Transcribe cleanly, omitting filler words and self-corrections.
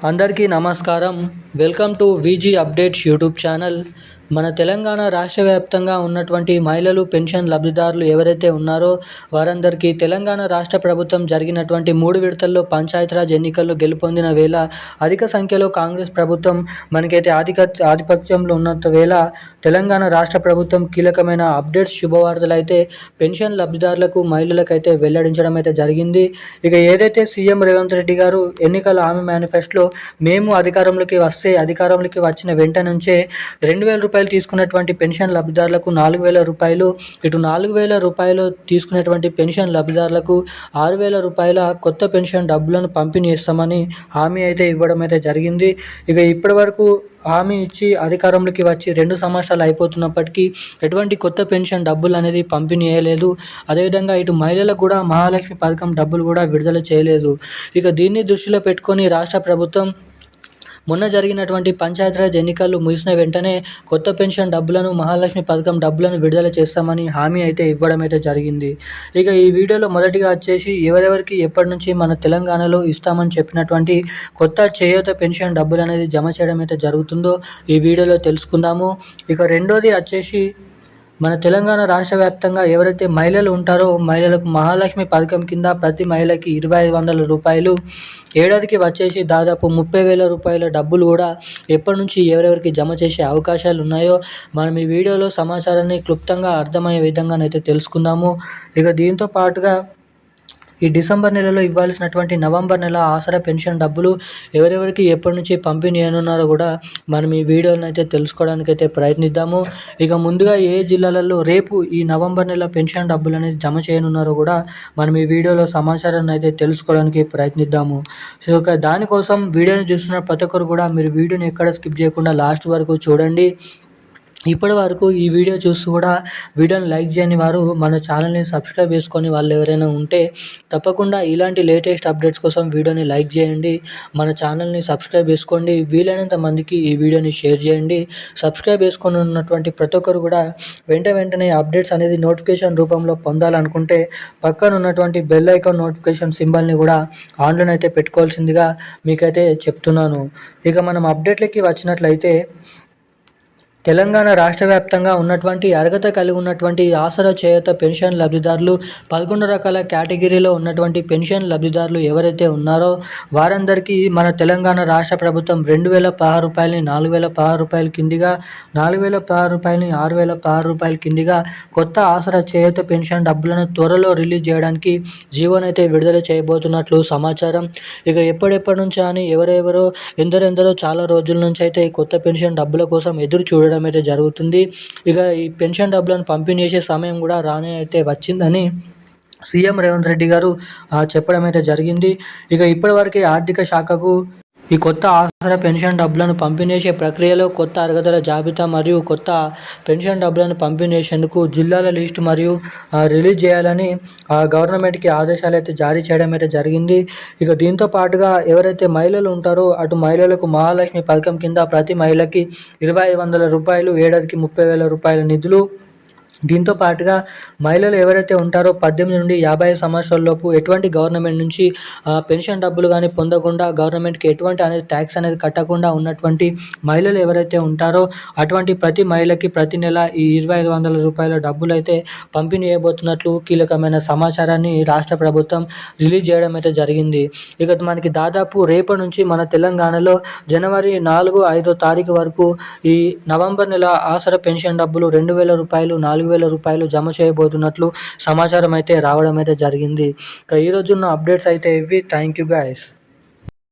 అందరికీ నమస్కారం. Welcome to VG updates YouTube channel. మన తెలంగాణ రాష్ట్ర వ్యాప్తంగా ఉన్నటువంటి మహిళలు పెన్షన్ లబ్ధిదారులు ఎవరైతే ఉన్నారో వారందరికీ తెలంగాణ రాష్ట్ర ప్రభుత్వం జరిగినటువంటి 3 విడతల్లో పంచాయతీరాజ్ ఎన్నికల్లో గెలుపొందిన వేళ అధిక సంఖ్యలో కాంగ్రెస్ ప్రభుత్వం మనకైతే ఆధిపత్యంలో ఉన్నంత వేళ తెలంగాణ రాష్ట్ర ప్రభుత్వం కీలకమైన అప్డేట్స్ శుభవార్తలు అయితే పెన్షన్ లబ్ధిదారులకు మహిళలకైతే వెల్లడించడం అయితే జరిగింది. ఇక ఏదైతే సీఎం రేవంత్ రెడ్డి గారు ఎన్నికల హామీ మేనిఫెస్టోలో మేము అధికారంలోకి వచ్చిన వెంట నుంచే 2,000 రూపాయలు తీసుకున్నటువంటి పెన్షన్ లబ్ధిదారులకు 4,000 రూపాయలు, ఇటు 4,000 రూపాయలు తీసుకునేటువంటి పెన్షన్ లబ్ధిదారులకు 6,000 రూపాయల కొత్త పెన్షన్ డబ్బులను పంపిణీ చేస్తామని హామీ అయితే ఇవ్వడం అయితే జరిగింది. ఇక ఇప్పటి వరకు హామీ ఇచ్చి అధికారంలోకి వచ్చి 2 సంవత్సరాలు అయిపోతున్నప్పటికీ ఎటువంటి కొత్త పెన్షన్ డబ్బులు అనేది పంపిణీ చేయలేదు. అదేవిధంగా ఇటు మహిళలకు కూడా మహాలక్ష్మి పథకం డబ్బులు కూడా విడుదల చేయలేదు. ఇక దీన్ని దృష్టిలో పెట్టుకొని రాష్ట్ర ప్రభుత్వం మొన్న జరిగినటువంటి పంచాయతీరాజ్ ఎన్నికలు ముగిసిన వెంటనే కొత్త పెన్షన్ డబ్బులను, మహాలక్ష్మి పథకం డబ్బులను విడుదల చేస్తామని హామీ అయితే ఇవ్వడం అయితే జరిగింది. ఇక ఈ వీడియోలో మొదటిగా వచ్చేసి ఎవరెవరికి ఎప్పటి నుంచి మన తెలంగాణలో ఇస్తామని చెప్పినటువంటి కొత్త చేయూత పెన్షన్ డబ్బులు అనేది జమ చేయడం అయితే జరుగుతుందో ఈ వీడియోలో తెలుసుకుందాము. ఇక రెండోది వచ్చేసి మన తెలంగాణ రాష్ట్ర వ్యాప్తంగా ఎవరైతే మహిళలు ఉంటారో మహిళలకు మహాలక్ష్మి పథకం కింద ప్రతి మహిళకి 2,500 రూపాయలు, ఏడాదికి వచ్చేసి దాదాపు 30,000 రూపాయల డబ్బులు కూడా ఎప్పటి నుంచి ఎవరెవరికి జమ చేసే అవకాశాలు ఉన్నాయో మనం ఈ వీడియోలో సమాచారాన్ని క్లుప్తంగా అర్థమయ్యే విధంగానైతే తెలుసుకుందాము. ఇక దీంతో పాటుగా ఈ డిసెంబర్ నెలలో ఇవ్వాల్సినటువంటి నవంబర్ నెల ఆసరా పెన్షన్ డబ్బులు ఎవరెవరికి ఎప్పటి నుంచి పంపిణీ చేయనున్నారో కూడా మనం ఈ వీడియోని అయితే తెలుసుకోవడానికి అయితే ప్రయత్నిద్దాము. ఇక ముందుగా ఏ జిల్లాలలో రేపు ఈ నవంబర్ నెల పెన్షన్ డబ్బులు అనేది జమ చేయనున్నారో కూడా మనం ఈ వీడియోలో సమాచారాన్ని అయితే తెలుసుకోవడానికి ప్రయత్నిద్దాము. సో ఇక దానికోసం వీడియోని చూస్తున్న ప్రతి ఒక్కరు కూడా మీరు వీడియోని ఎక్కడ స్కిప్ చేయకుండా లాస్ట్ వరకు చూడండి. ఇప్పటి వరకు ఈ వీడియో చూసి కూడా వీడియోని లైక్ చేయని వారు మన ఛానల్ని సబ్స్క్రైబ్ చేసుకొని వాళ్ళు ఎవరైనా ఉంటే తప్పకుండా ఇలాంటి లేటెస్ట్ అప్డేట్స్ కోసం వీడియోని లైక్ చేయండి, మన ఛానల్ని సబ్స్క్రైబ్ చేసుకోండి, వీలైనంత మందికి ఈ వీడియోని షేర్ చేయండి. సబ్స్క్రైబ్ చేసుకొని ఉన్నటువంటి ప్రతి ఒక్కరు కూడా వెంటనే అప్డేట్స్ అనేది నోటిఫికేషన్ రూపంలో పొందాలనుకుంటే పక్కన ఉన్నటువంటి బెల్ ఐకాన్ నోటిఫికేషన్ సింబల్ని కూడా ఆన్లో అయితే పెట్టుకోవాల్సిందిగా మీకైతే చెప్తున్నాను. ఇక మనం అప్డేట్లకి వచ్చినట్లయితే తెలంగాణ రాష్ట్ర వ్యాప్తంగా ఉన్నటువంటి అర్హత కలిగి ఉన్నటువంటి ఆసరా చేయూత పెన్షన్ లబ్ధిదారులు 11 రకాల కేటగిరీలో ఉన్నటువంటి పెన్షన్ లబ్ధిదారులు ఎవరైతే ఉన్నారో వారందరికీ మన తెలంగాణ రాష్ట్ర ప్రభుత్వం 2,016 రూపాయలని 4,016 రూపాయల కిందిగా, 4,016 రూపాయలని 6,016 రూపాయల కిందిగా కొత్త ఆసరా చేయూత పెన్షన్ డబ్బులను త్వరలో రిలీజ్ చేయడానికి జీవోనైతే విడుదల చేయబోతున్నట్లు సమాచారం. ఇక ఎప్పటి నుంచి అని ఎవరెవరో ఎందరెందరో చాలా రోజుల నుంచి అయితే ఈ కొత్త పెన్షన్ డబ్బుల కోసం ఎదురు చూడడం అయితే జరుగుతుంది. ఇక ఈ పెన్షన్ డబ్బులను పంపిణీ చేసే సమయం కూడా రానే అయితే వచ్చిందని సీఎం రేవంత్ రెడ్డి గారు చెప్పడం అయితే జరిగింది. ఇక ఇప్పటివరకు ఆర్థిక శాఖకు ఈ కొత్త ఆసరా పెన్షన్ డబ్బులను పంపిణీ చేసే ప్రక్రియలో కొత్త అర్హతల జాబితా మరియు కొత్త పెన్షన్ డబ్బులను పంపిణీ చేసేందుకు జిల్లాల లిస్టు మరియు రిలీజ్ చేయాలని గవర్నమెంట్కి ఆదేశాలు అయితే జారీ చేయడం అయితే జరిగింది. ఇక దీంతో పాటుగా ఎవరైతే మహిళలు ఉంటారో అటు మహిళలకు మహాలక్ష్మి పథకం కింద ప్రతి మహిళకి 2,500 రూపాయలు, ఏడాదికి 30,000 రూపాయల నిధులు. దీంతో పాటుగా మహిళలు ఎవరైతే ఉంటారో 18 నుండి 55 సంవత్సరాల లోపు ఎటువంటి గవర్నమెంట్ నుంచి పెన్షన్ డబ్బులు కానీ పొందకుండా, గవర్నమెంట్కి ఎటువంటి అనేది ట్యాక్స్ అనేది కట్టకుండా ఉన్నటువంటి మహిళలు ఎవరైతే ఉంటారో అటువంటి ప్రతి మహిళకి ప్రతి నెల ఈ 2,500 రూపాయల డబ్బులు అయితే పంపిణీ చేయబోతున్నట్లు కీలకమైన సమాచారాన్ని రాష్ట్ర ప్రభుత్వం రిలీజ్ చేయడం అయితే జరిగింది. ఇక మనకి దాదాపు రేపటి నుంచి మన తెలంగాణలో జనవరి 4, 5 తారీఖు వరకు ఈ నవంబర్ నెల ఆసరా పెన్షన్ డబ్బులు 2,000 రూపాయలు, 4,000 రూపాయలు జమ చేయబోతున్నట్లు సమాచారం అయితే రావడం అయితే జరిగింది. ఇక ఈరోజున్న అప్డేట్స్ అయితే ఇవి. Thank you guys.